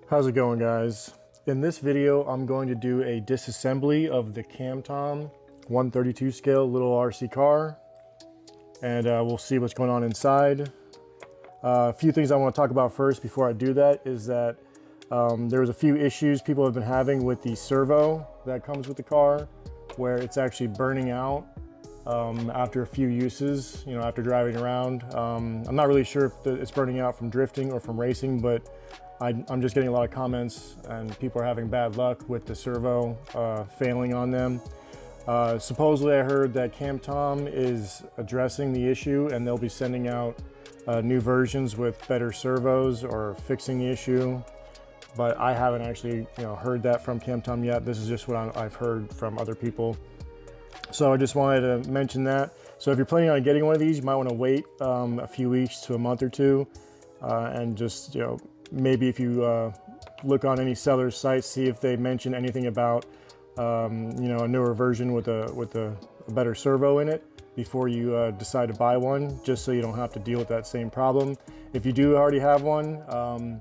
How's it going, guys? In this video, I'm going to do a disassembly of the Kamtom 132 scale little RC car, and we'll see what's going on inside. A few things I want to talk about first before I do that is that there was a few issues people have been having with the servo that comes with the car, where it's actually burning out after a few uses, after driving around. I'm not really sure if it's burning out from drifting or from racing, but I'm just getting a lot of comments and people are having bad luck with the servo failing on them. Supposedly I heard that Kamtom is addressing the issue and they'll be sending out new versions with better servos or fixing the issue. But I haven't actually heard that from Kamtom yet. This is just what I've heard from other people. So I just wanted to mention that. So if you're planning on getting one of these, you might want to wait a few weeks to a month or two and just maybe if you look on any seller's sites, see if they mention anything about a newer version with a better servo in it before you decide to buy one, just so you don't have to deal with that same problem. If you do already have one,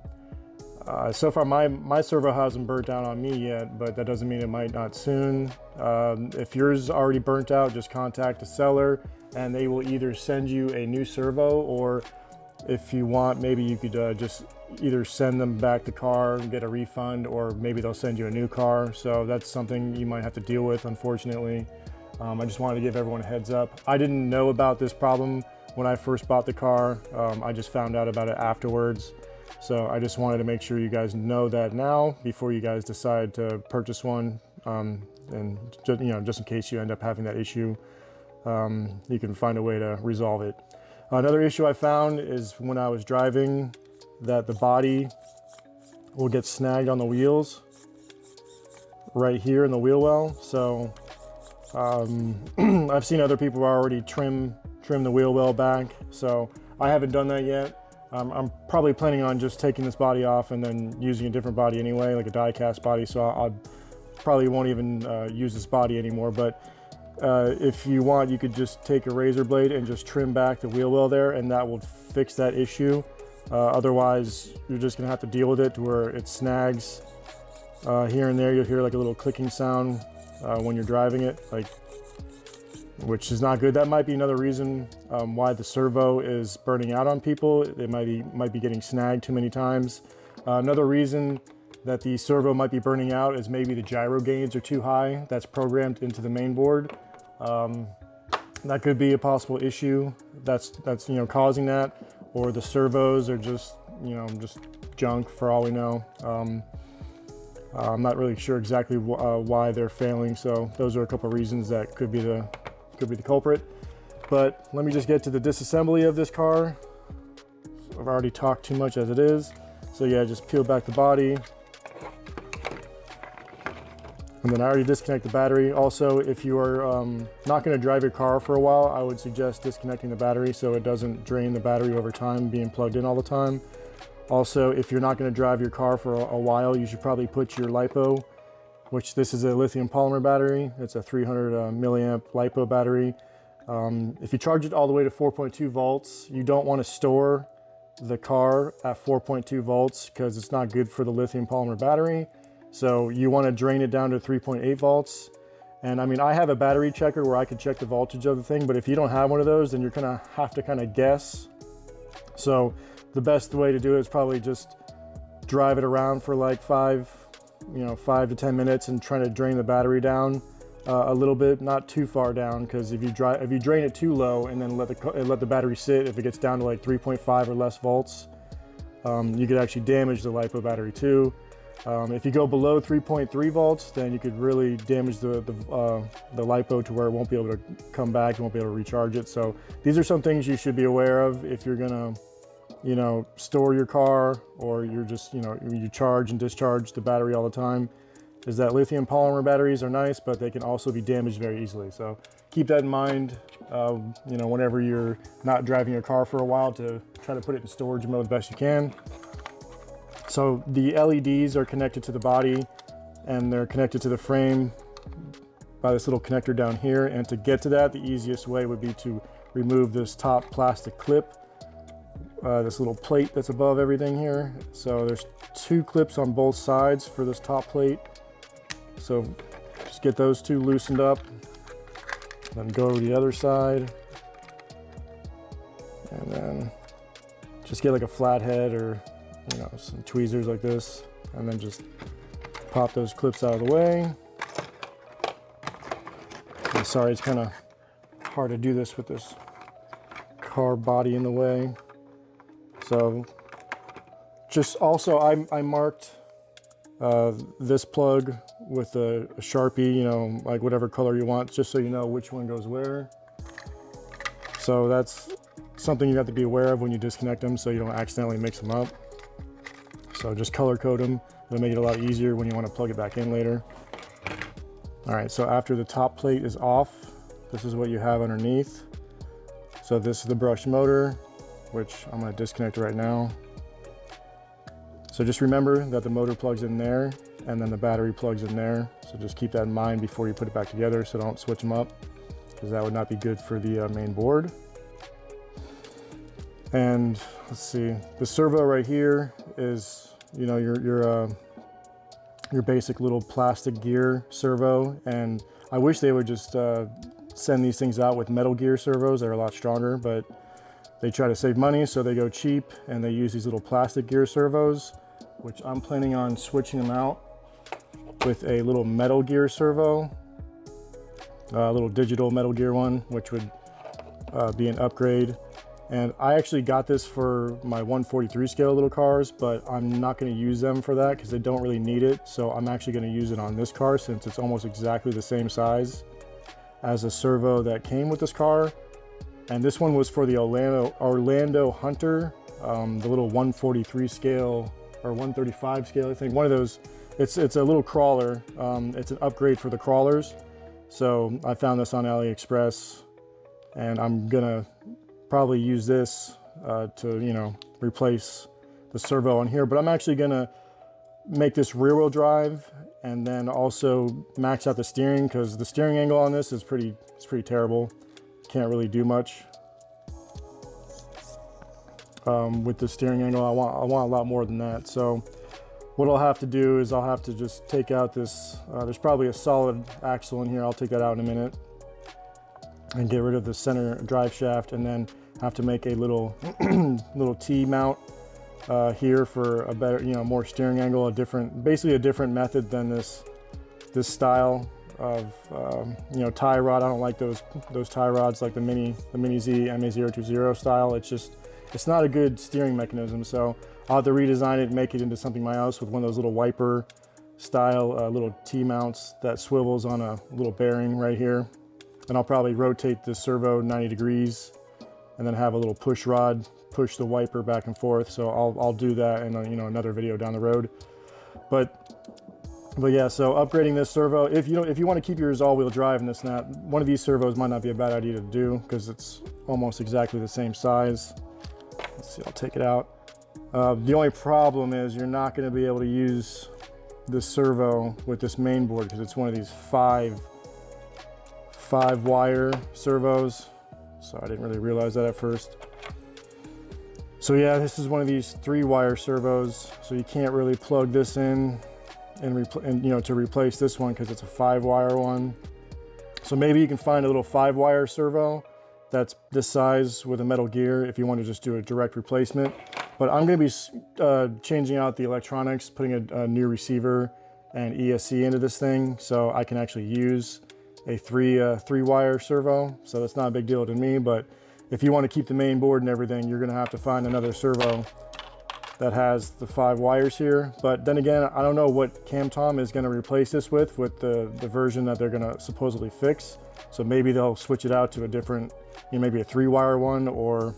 so far my servo hasn't burnt out on me yet, but that doesn't mean it might not soon. If yours is already burnt out, just contact the seller and they will either send you a new servo, or if you want, maybe you could just either send them back the car and get a refund, or maybe they'll send you a new car. So that's something you might have to deal with, unfortunately. I just wanted to give everyone a heads up. I didn't know about this problem when I first bought the car. I just found out about it afterwards. So I just wanted to make sure you guys know that now before you guys decide to purchase one. And just in case you end up having that issue, you can find a way to resolve it. Another issue I found is when I was driving, that the body will get snagged on the wheels right here in the wheel well. So I've seen other people already trim the wheel well back. So I haven't done that yet. I'm probably planning on just taking this body off and then using a different body anyway, like a die cast body. So I probably won't even use this body anymore. But if you want, you could just take a razor blade and just trim back the wheel well there, and that will fix that issue. Otherwise, you're just gonna have to deal with it to where it snags here and there. You'll hear like a little clicking sound when you're driving it, which is not good. That might be another reason why the servo is burning out on people. It might be getting snagged too many times. Another reason that the servo might be burning out is maybe the gyro gains are too high. That's programmed into the main board. That could be a possible issue that's causing that, or the servos are just junk for all we know. I'm not really sure exactly why they're failing, so those are a couple of reasons that could be the culprit. But let me just get to the disassembly of this car. I've already talked too much as it is, so yeah, just peel back the body. And then I already disconnect the battery. Also, if you are not going to drive your car for a while, I would suggest disconnecting the battery so it doesn't drain the battery over time, being plugged in all the time. Also, if you're not going to drive your car for a while, you should probably put your Lipo, which this is a lithium polymer battery. It's a 300 milliamp Lipo battery. If you charge it all the way to 4.2 volts, you don't want to store the car at 4.2 volts because it's not good for the lithium polymer battery. So you want to drain it down to 3.8 volts. And I mean, I have a battery checker where I can check the voltage of the thing, but if you don't have one of those, then you're gonna have to kind of guess. So the best way to do it is probably just drive it around for like 5 to 10 minutes and try to drain the battery down a little bit, not too far down, because if you drain it too low and then let the battery sit, if it gets down to like 3.5 or less volts, you could actually damage the Lipo battery too. If you go below 3.3 volts, then you could really damage the Lipo to where it won't be able to come back, you won't be able to recharge it. So these are some things you should be aware of if you're gonna, store your car, or you're just, you charge and discharge the battery all the time, is that lithium polymer batteries are nice, but they can also be damaged very easily. So keep that in mind, whenever you're not driving your car for a while, to try to put it in storage mode the best you can. So the LEDs are connected to the body and they're connected to the frame by this little connector down here. And to get to that, the easiest way would be to remove this top plastic clip, this little plate that's above everything here. So there's 2 clips on both sides for this top plate. So just get those 2 loosened up, then go to the other side, and then just get like a flathead or, you know, some tweezers like this, and then just pop those clips out of the way. And sorry, it's kind of hard to do this with this car body in the way. So just also, I marked this plug with a Sharpie, you know, like whatever color you want, just so you know which one goes where. So that's something you have to be aware of when you disconnect them, so you don't accidentally mix them up. So just color code them. It'll make it a lot easier when you want to plug it back in later. All right, so after the top plate is off, this is what you have underneath. So this is the brushed motor, which I'm going to disconnect right now. So just remember that the motor plugs in there and then the battery plugs in there. So just keep that in mind before you put it back together, so don't switch them up, because that would not be good for the main board. And let's see, the servo right here is, you know, your basic little plastic gear servo. And I wish they would just send these things out with metal gear servos. They're a lot stronger, but they try to save money, so they go cheap and they use these little plastic gear servos, which I'm planning on switching them out with a little metal gear servo, a little digital metal gear one, which would be an upgrade. And I actually got this for my 143 scale little cars, but I'm not going to use them for that because they don't really need it. So I'm actually going to use it on this car, since it's almost exactly the same size as a servo that came with this car. And this one was for the Orlando Hunter, the little 143 scale or 135 scale, I think. One of those. It's a little crawler. It's an upgrade for the crawlers. So I found this on AliExpress, and I'm gonna probably use this to, you know, replace the servo on here. But I'm actually gonna make this rear wheel drive and then also max out the steering, because the steering angle on this is pretty terrible. Can't really do much with the steering angle. I want a lot more than that. So what I'll have to do is I'll have to just take out this, there's probably a solid axle in here. I'll take that out in a minute and get rid of the center drive shaft, and then have to make a little little T mount here for a better, you know, more steering angle, basically a different method than this style of you know, tie rod. I don't like those tie rods like the miniz MA020 style. It's not a good steering mechanism. So I'll have to redesign it and make it into something my house with one of those little wiper style little T mounts that swivels on a little bearing right here. And I'll probably rotate the servo 90 degrees and then have a little push rod push the wiper back and forth. So I'll do that in you know, another video down the road. But yeah, so upgrading this servo, if you want to keep yours all-wheel drive and this and that, one of these servos might not be a bad idea to do, because it's almost exactly the same size. Let's see, I'll take it out. The only problem is you're not going to be able to use this servo with this main board, because it's one of these five wire servos. So I didn't really realize that at first. So yeah, this is one of these 3-wire servos, so you can't really plug this in and you know, to replace this one, because it's a 5-wire one. So maybe you can find a little 5-wire servo that's this size with a metal gear if you want to just do a direct replacement. But I'm going to be changing out the electronics, putting a new receiver and ESC into this thing, so I can actually use a 3-wire servo. So that's not a big deal to me, but if you want to keep the main board and everything, you're going to have to find another servo that has the 5 wires here. But then again, I don't know what Kamtom is going to replace this with the version that they're going to supposedly fix. So maybe they'll switch it out to a different, you know, maybe a 3-wire one or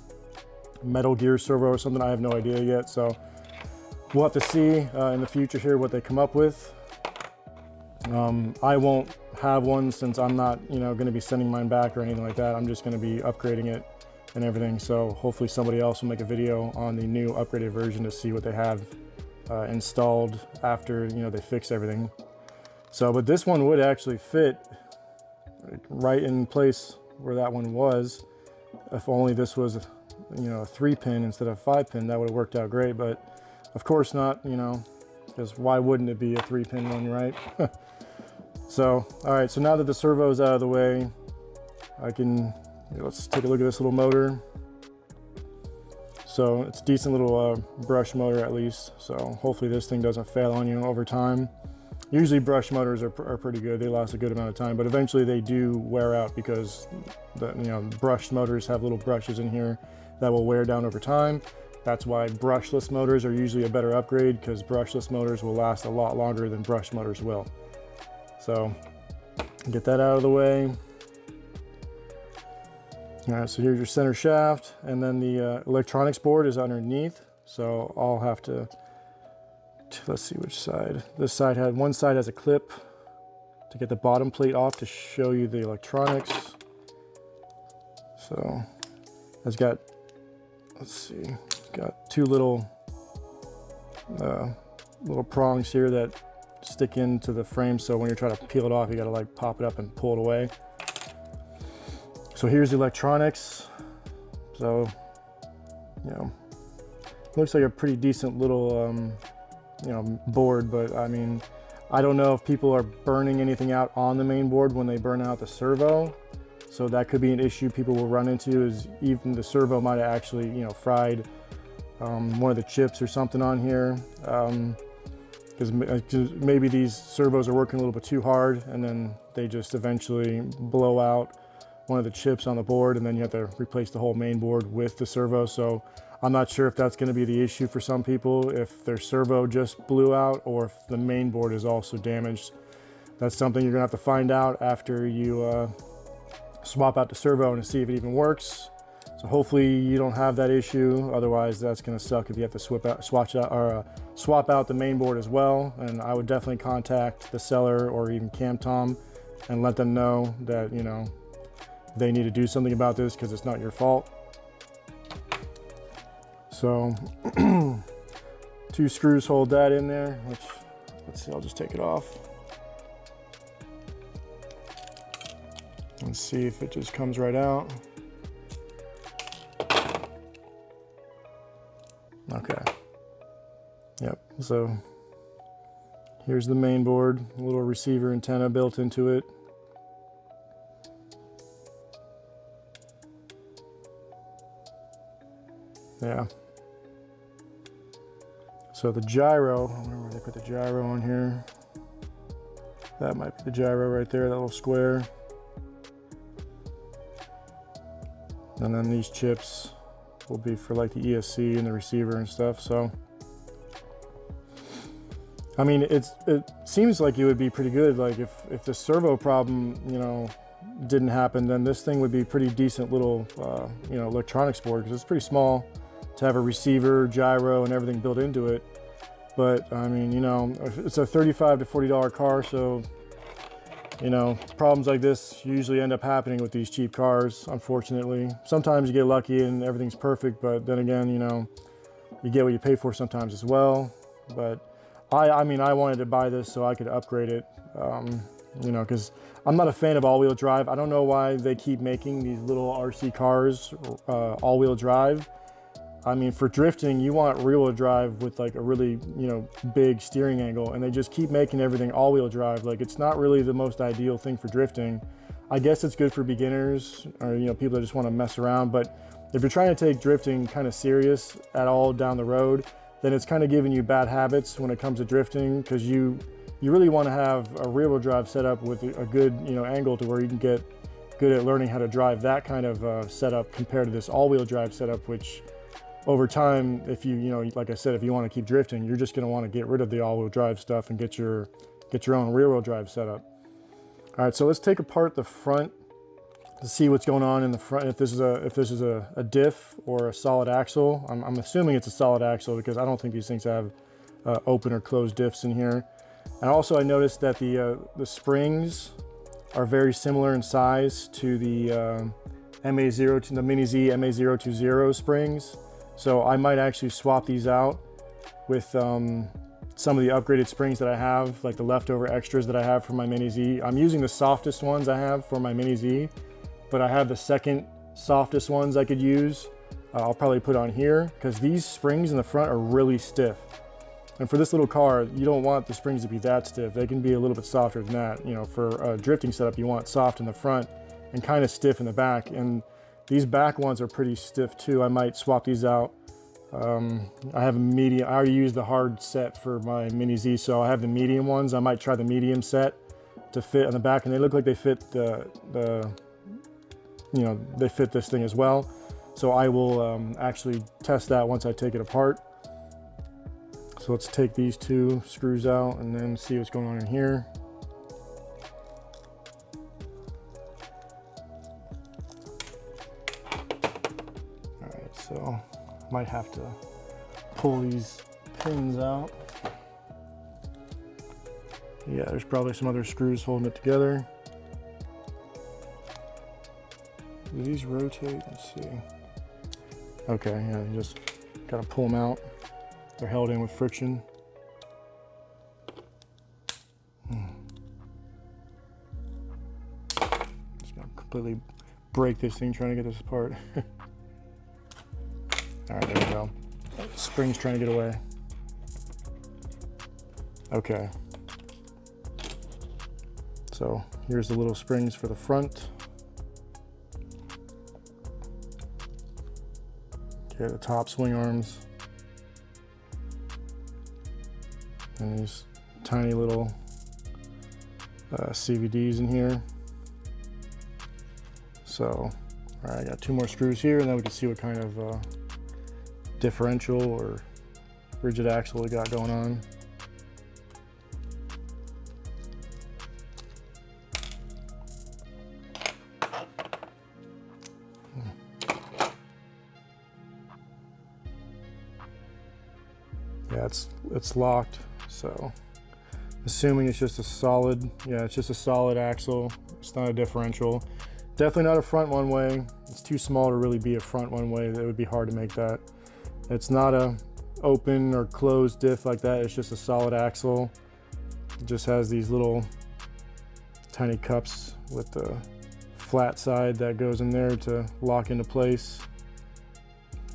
metal gear servo or something. I have no idea yet. So we'll have to see in the future here what they come up with. I won't have one, since I'm not, you know, going to be sending mine back or anything like that. I'm just going to be upgrading it and everything. So hopefully somebody else will make a video on the new upgraded version to see what they have installed after, you know, they fix everything. So, but this one would actually fit right in place where that one was. If only this was, you know, a 3-pin instead of 5-pin, that would have worked out great. But of course not, you know, because why wouldn't it be a 3-pin one, right? So, all right, so now that the servo is out of the way, let's take a look at this little motor. So it's a decent little brush motor at least. So hopefully this thing doesn't fail on you over time. Usually brush motors are pretty good. They last a good amount of time, but eventually they do wear out because brushed motors have little brushes in here that will wear down over time. That's why brushless motors are usually a better upgrade, because brushless motors will last a lot longer than brushed motors will. So get that out of the way. All right, so here's your center shaft, and then the electronics board is underneath. So I'll have to, let's see which side. This side one side has a clip to get the bottom plate off to show you the electronics. So it's got, let's see, got two little prongs here that stick into the frame. So when you're trying to peel it off, you gotta like pop it up and pull it away. So here's the electronics. So, looks like a pretty decent little, board, but I mean, I don't know if people are burning anything out on the main board when they burn out the servo. So that could be an issue people will run into, is even the servo might have actually, fried one of the chips or something on here. Because maybe these servos are working a little bit too hard, and then they just eventually blow out one of the chips on the board, and then you have to replace the whole main board with the servo. So I'm not sure if that's going to be the issue for some people, if their servo just blew out or if the main board is also damaged. That's something you're going to have to find out after you swap out the servo and see if it even works. So hopefully you don't have that issue. Otherwise, that's going to suck if you have to swap out the main board as well. And I would definitely contact the seller or even Kamtom and let them know that, they need to do something about this because it's not your fault. So 2 screws hold that in there, which, let's see, I'll just take it off. Let's see if it just comes right out. Okay. Yep, so here's the main board, a little receiver antenna built into it. Yeah. So the gyro, I wonder where they put the gyro on here. That might be the gyro right there, that little square. And then these chips will be for like the ESC and the receiver and stuff. So, I mean, it seems like it would be pretty good. Like if the servo problem, didn't happen, then this thing would be pretty decent little, electronics board, because it's pretty small to have a receiver, gyro, and everything built into it. But I mean, it's a $35 to $40 car, so problems like this usually end up happening with these cheap cars, unfortunately. Sometimes you get lucky and everything's perfect, but then again, you get what you pay for sometimes as well. But I mean, I wanted to buy this so I could upgrade it, because I'm not a fan of all-wheel drive. I don't know why they keep making these little RC cars all-wheel drive. I mean, for drifting, you want rear-wheel drive with like a really, big steering angle, and they just keep making everything all-wheel drive. Like, it's not really the most ideal thing for drifting. I guess it's good for beginners or, people that just want to mess around. But if you're trying to take drifting kind of serious at all down the road, then it's kind of giving you bad habits when it comes to drifting, because you really want to have a rear-wheel drive setup with a good, angle to where you can get good at learning how to drive that kind of setup compared to this all-wheel drive setup, which over time, if like I said, if you want to keep drifting, you're just going to want to get rid of the all-wheel drive stuff and get your own rear-wheel drive setup. All right, so let's take apart the front to see what's going on in the front. If this is a diff or a solid axle. I'm assuming it's a solid axle, because I don't think these things have open or closed diffs in here. And also, I noticed that the springs are very similar in size to the MA0 to the miniz MA020 springs. So I might actually swap these out with some of the upgraded springs that I have, like the leftover extras that I have for my miniz. I'm using the softest ones I have for my miniz, but I have the second softest ones I could use. I'll probably put on here, because these springs in the front are really stiff. And for this little car, you don't want the springs to be that stiff. They can be a little bit softer than that. You know, for a drifting setup, you want soft in the front and kind of stiff in the back. And these back ones are pretty stiff too. I might swap these out. I have a medium. I already used the hard set for my Mini Z, so I have the medium ones. I might try the medium set to fit on the back, and they look like they fit you know, they fit this thing as well. So I will actually test that once I take it apart. So let's take these two screws out and then see what's going on in here. All right, so might have to pull these pins out. Yeah, there's probably some other screws holding it together. Do these rotate? Let's see. Okay, yeah, you just gotta pull them out. They're held in with friction. Just gonna completely break this thing trying to get this apart. All right, there we go. Spring's trying to get away. Okay. So here's the little springs for the front. Okay, the top swing arms. And these tiny little CVDs in here. So, all right, I got two more screws here, and then we can see what kind of differential or rigid axle we got going on. Yeah, it's locked. So, assuming it's just a solid, yeah, it's just a solid axle. It's not a differential. Definitely not a front one way. It's too small to really be a front one way. It would be hard to make that. It's not a open or closed diff like that. It's just a solid axle. It just has these little tiny cups with the flat side that goes in there to lock into place.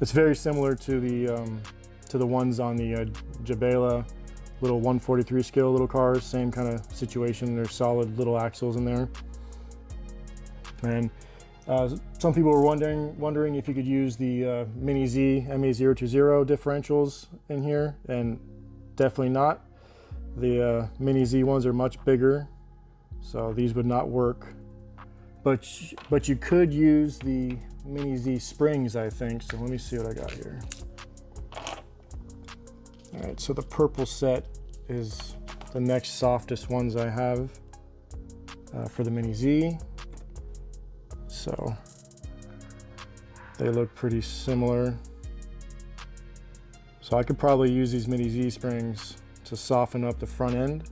It's very similar to the ones on the Jabela little 143 scale little cars, same kind of situation. There's solid little axles in there. And some people were wondering if you could use the Mini Z MA020 differentials in here, and definitely not. The Mini Z ones are much bigger, so these would not work. But you could use the Mini Z springs, I think. So let me see what I got here. All right, so the purple set is the next softest ones I have for the Mini Z. So they look pretty similar. So I could probably use these Mini Z springs to soften up the front end.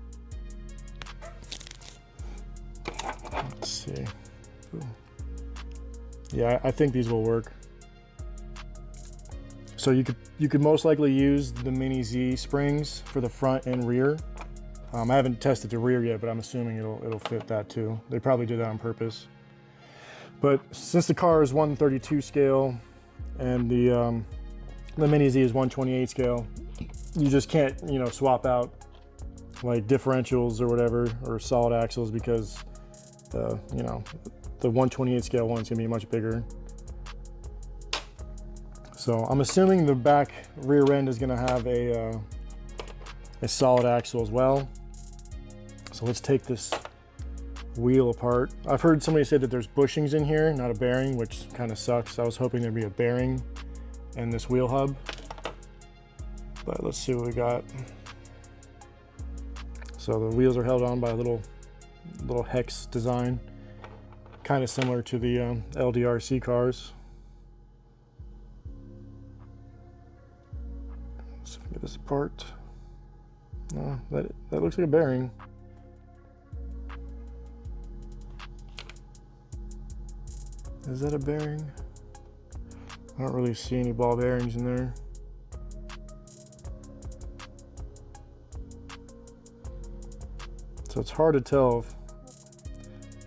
Let's see. Ooh. Yeah, I think these will work. So you could most likely use the Mini Z springs for the front and rear. I haven't tested the rear yet, but I'm assuming it'll fit that too. They probably did that on purpose. But since the car is 132 scale and the Mini Z is 128 scale, you just can't, you know, swap out like differentials or whatever or solid axles, because you know, the 128 scale one's gonna be much bigger. So I'm assuming the back rear end is gonna have a solid axle as well. So let's take this wheel apart. I've heard somebody say that there's bushings in here, not a bearing, which kind of sucks. I was hoping there'd be a bearing in this wheel hub, but let's see what we got. So the wheels are held on by a little hex design, kind of similar to the LDRC cars. Let's get this apart. No, that looks like a bearing. Is that a bearing? I don't really see any ball bearings in there. So it's hard to tell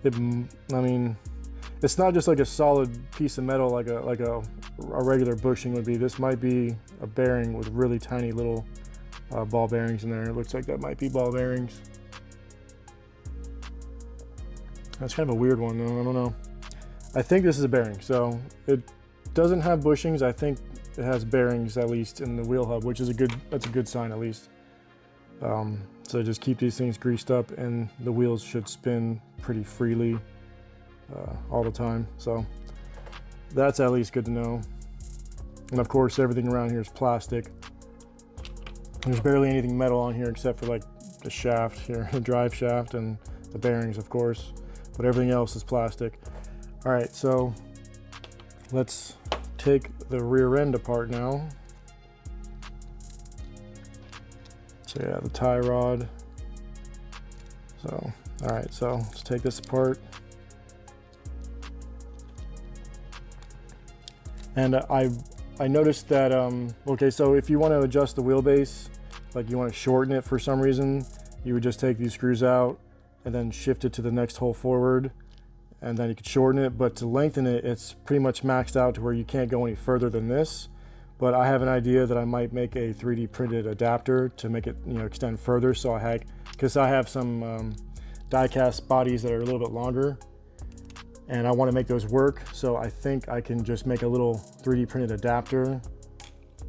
if I mean, it's not just like a solid piece of metal like a regular bushing would be. This might be a bearing with really tiny little ball bearings in there. It looks like that might be ball bearings. That's kind of a weird one though, I don't know. I think this is a bearing, so it doesn't have bushings. I think it has bearings at least in the wheel hub, which is that's a good sign at least. So just keep these things greased up and the wheels should spin pretty freely all the time. So that's at least good to know. And of course, everything around here is plastic. There's barely anything metal on here except for like the shaft here, the drive shaft and the bearings, of course, but everything else is plastic. All right, so let's take the rear end apart now. So yeah, the tie rod. So, all right, so let's take this apart. And I noticed that, okay, so if you want to adjust the wheelbase, like you want to shorten it for some reason, you would just take these screws out and then shift it to the next hole forward, and then you could shorten it. But to lengthen it, it's pretty much maxed out to where you can't go any further than this. But I have an idea that I might make a 3D printed adapter to make it, you know, extend further. So because I have some die-cast bodies that are a little bit longer, and I want to make those work. So I think I can just make a little 3D printed adapter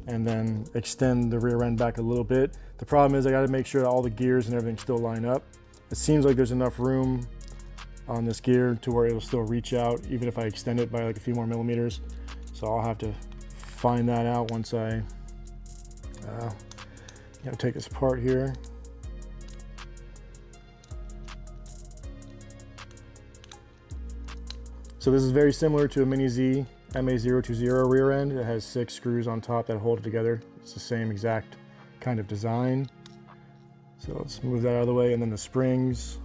and then extend the rear end back a little bit. The problem is I got to make sure that all the gears and everything still line up. It seems like there's enough room on this gear to where it'll still reach out, even if I extend it by like a few more millimeters. So I'll have to find that out once I take this apart here. So this is very similar to a miniz MA020 rear end. It has 6 screws on top that hold it together. It's the same exact kind of design. So let's move that out of the way, and then the springs.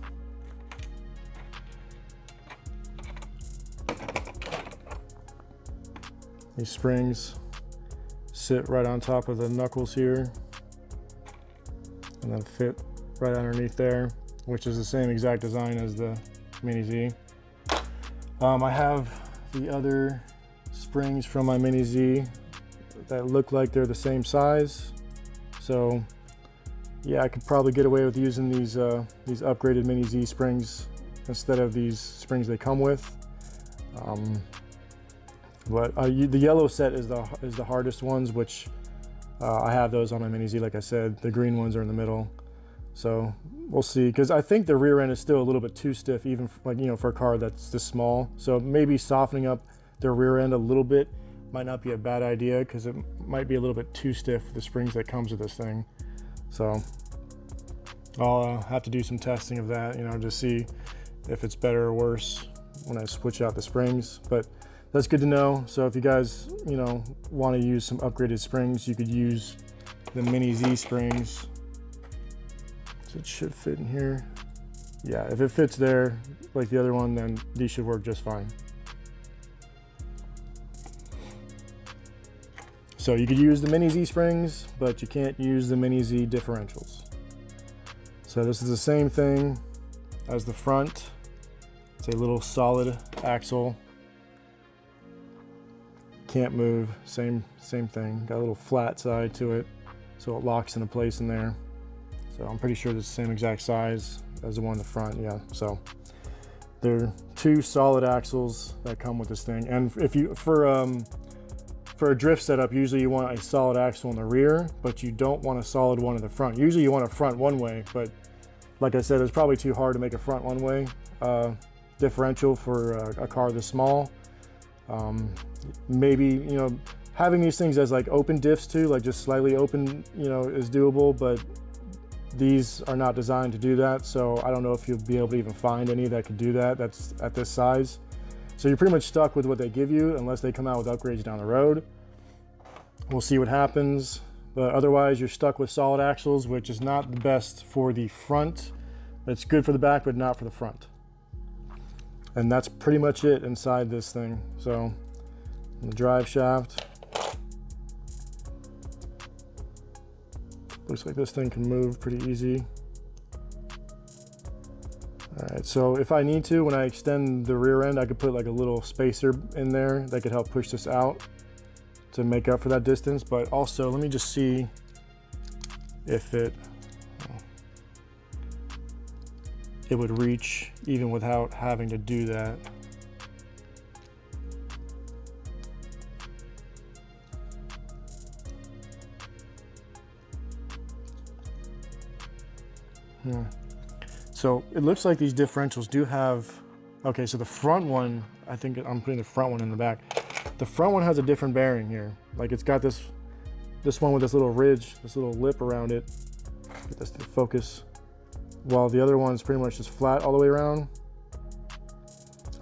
These springs sit right on top of the knuckles here and then fit right underneath there, which is the same exact design as the miniz. I have the other springs from my miniz that look like they're the same size. So yeah, I could probably get away with using these upgraded miniz springs instead of these springs they come with. But the yellow set is the hardest ones, which I have those on my miniz. Like I said, the green ones are in the middle. So we'll see, because I think the rear end is still a little bit too stiff, even for a car that's this small. So maybe softening up the rear end a little bit might not be a bad idea, because it might be a little bit too stiff for the springs that comes with this thing. So I'll have to do some testing of that, to see if it's better or worse when I switch out the springs. But that's good to know. So if you guys, want to use some upgraded springs, you could use the miniz springs. So it should fit in here. Yeah, if it fits there like the other one, then these should work just fine. So you could use the miniz springs, but you can't use the miniz differentials. So this is the same thing as the front. It's a little solid axle. Can't move, same thing. Got a little flat side to it, so it locks into place in there. So I'm pretty sure it's the same exact size as the one in the front, yeah. So they're 2 solid axles that come with this thing. And if you, for a drift setup, usually you want a solid axle in the rear, but you don't want a solid one in the front. Usually you want a front one-way, but like I said, it's probably too hard to make a front one-way differential for a car this small. Maybe, having these things as like open diffs too, like just slightly open, is doable, but these are not designed to do that. So I don't know if you'll be able to even find any that could do that that's at this size. So you're pretty much stuck with what they give you unless they come out with upgrades down the road. We'll see what happens. But otherwise you're stuck with solid axles, which is not the best for the front. It's good for the back, but not for the front. And that's pretty much it inside this thing. So the drive shaft. Looks like this thing can move pretty easy. All right, so if I need to, when I extend the rear end, I could put like a little spacer in there that could help push this out to make up for that distance. But also, let me just see if it would reach even without having to do that. So it looks like these differentials do have, okay, so the front one, I think I'm putting the front one in the back. The front one has a different bearing here. Like it's got this one with this little ridge, this little lip around it. Get this to focus. While the other one's pretty much just flat all the way around.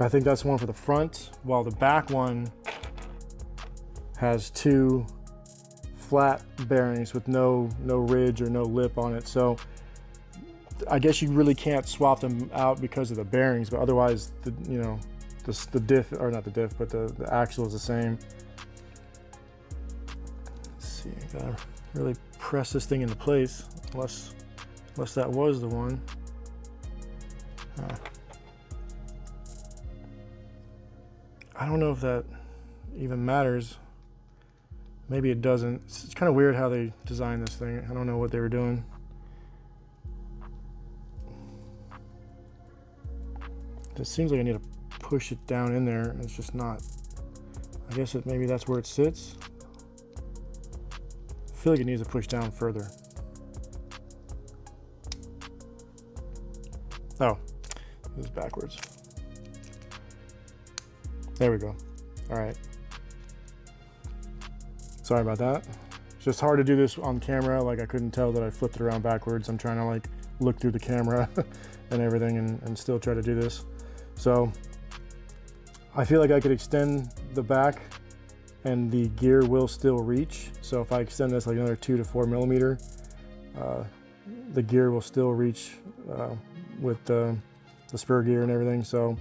I think that's one for the front, while the back one has two flat bearings with no ridge or no lip on it. So I guess you really can't swap them out because of the bearings, but otherwise, the diff, or not the diff, but the axle is the same. Let's see, I gotta really press this thing into place, unless that was the one. I don't know if that even matters. Maybe it doesn't. It's kind of weird how they designed this thing. I don't know what they were doing. It seems like I need to push it down in there, and it's just not. I guess maybe that's where it sits. I feel like it needs to push down further. Oh, it was backwards. There we go. All right. Sorry about that. It's just hard to do this on camera. Like I couldn't tell that I flipped it around backwards. I'm trying to like look through the camera and everything and still try to do this. So I feel like I could extend the back and the gear will still reach. So if I extend this like another 2 to 4 millimeter, the gear will still reach with the spur gear and everything. So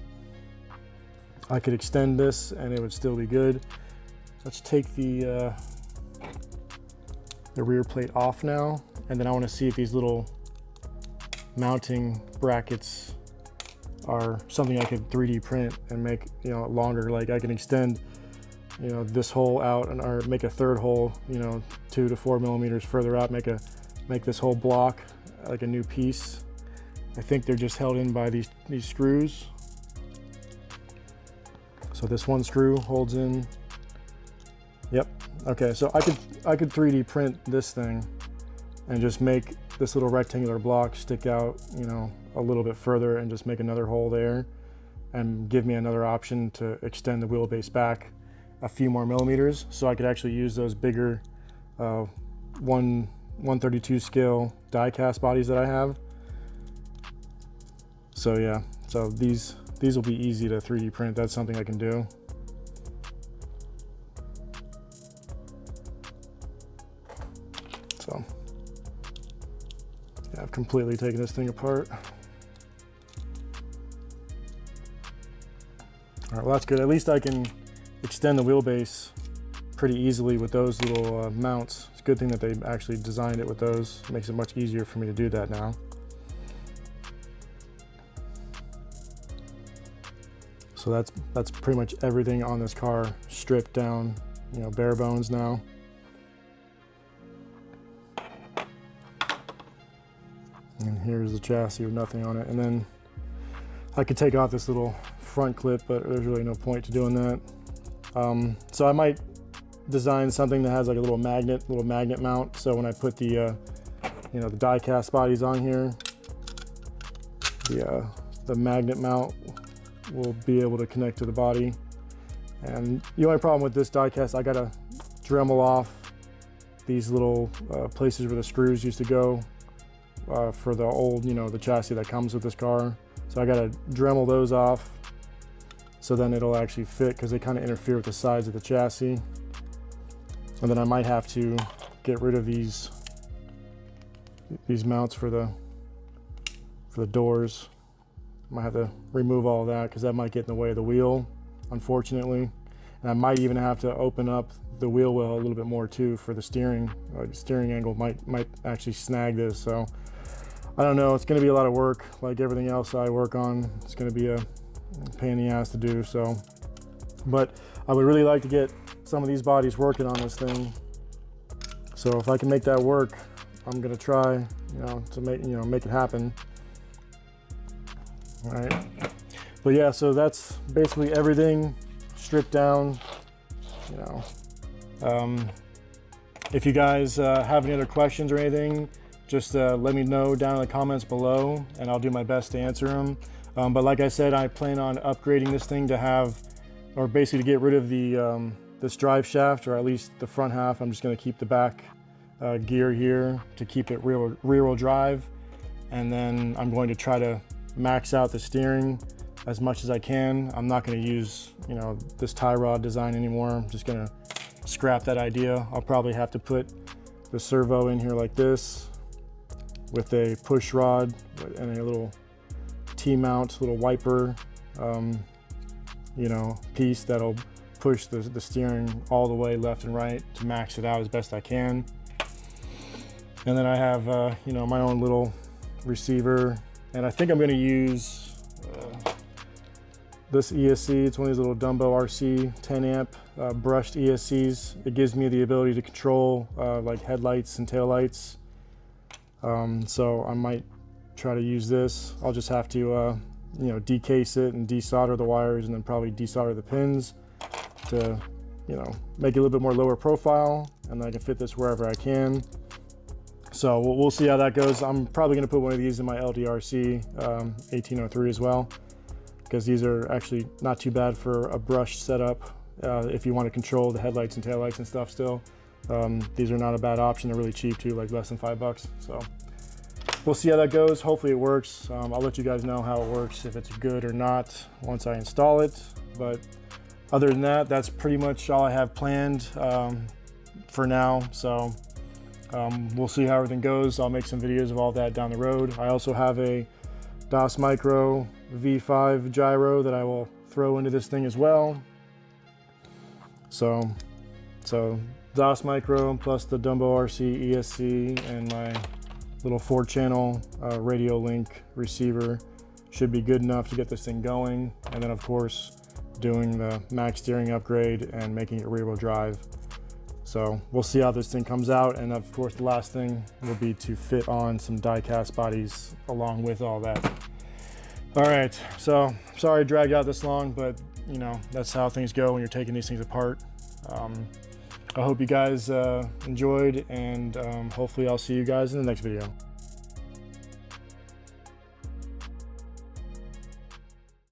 I could extend this and it would still be good. Let's take the rear plate off now, and then I want to see if these little mounting brackets are something I could 3D print and make, you know, longer. Like I can extend, you know, this hole out and or make a third hole, you know, 2 to 4 millimeters further out, make this whole block like a new piece. I think they're just held in by these screws. So this one screw holds in. Yep. Okay, so I could 3D print this thing and just make this little rectangular block stick out, you know, a little bit further and just make another hole there and give me another option to extend the wheelbase back a few more millimeters, so I could actually use those bigger 1/32 scale die cast bodies that I have. So yeah, so these will be easy to 3D print. That's something I can do. So yeah, I've completely taken this thing apart. All right, well that's good. At least I can extend the wheelbase pretty easily with those little mounts. It's a good thing that they actually designed it with those. It makes it much easier for me to do that now. So that's pretty much everything on this car stripped down, you know, bare bones now. And here's the chassis with nothing on it. And then I could take off this little front clip, but there's really no point to doing that. So I might design something that has like a little magnet mount. So when I put the, you know, the die cast bodies on here, the magnet mount will be able to connect to the body. And the only problem with this die cast, I gotta Dremel off these little places where the screws used to go for the old, you know, the chassis that comes with this car. So I gotta Dremel those off so then it'll actually fit, because they kind of interfere with the sides of the chassis. And then I might have to get rid of these mounts for the doors. I might have to remove all of that because that might get in the way of the wheel, unfortunately. And I might even have to open up the wheel well a little bit more too for the steering. Steering angle might actually snag this. So I don't know. It's going to be a lot of work, like everything else I work on. It's going to be a pain in the ass to do. So, but I would really like to get some of these bodies working on this thing. So if I can make that work, I'm gonna try, to make it happen. All right. But yeah, so that's basically everything stripped down. If you guys have any other questions or anything, just let me know down in the comments below, and I'll do my best to answer them. But like I said, I plan on upgrading this thing to have, or basically to get rid of the this drive shaft, or at least the front half. I'm just going to keep the back gear here to keep it rear-wheel drive, and then I'm going to try to max out the steering as much as I can. I'm not going to use this tie rod design anymore. I'm just going to scrap that idea. I'll probably have to put the servo in here like this with a push rod and a little T-mount, little wiper, piece that'll push the steering all the way left and right to max it out as best I can. And then I have, my own little receiver, and I think I'm going to use this ESC. It's one of these little Dumbo RC 10 amp brushed ESCs. It gives me the ability to control like headlights and taillights. So I might try to use this. I'll just have to decase it and desolder the wires, and then probably desolder the pins to make it a little bit more lower profile, and I can fit this wherever I can. So we'll see how that goes. I'm probably going to put one of these in my LDRC 1803 as well, because these are actually not too bad for a brushed setup. If you want to control the headlights and taillights and stuff still, these are not a bad option. They're really cheap too, like less than $5. So we'll see how that goes. Hopefully it works. I'll let you guys know how it works, if it's good or not, once I install it. But other than that, that's pretty much all I have planned for now. So we'll see how everything goes. I'll make some videos of all that down the road. I also have a DAS Micro V5 gyro that I will throw into this thing as well. So DAS Micro plus the Dumbo RC ESC and my little 4-channel radio link receiver should be good enough to get this thing going. And then of course doing the max steering upgrade and making it rear-wheel drive. So we'll see how this thing comes out, and of course the last thing will be to fit on some die-cast bodies along with all that. All right, so sorry I dragged out this long, but that's how things go when you're taking these things apart. I hope you guys enjoyed, and hopefully I'll see you guys in the next video.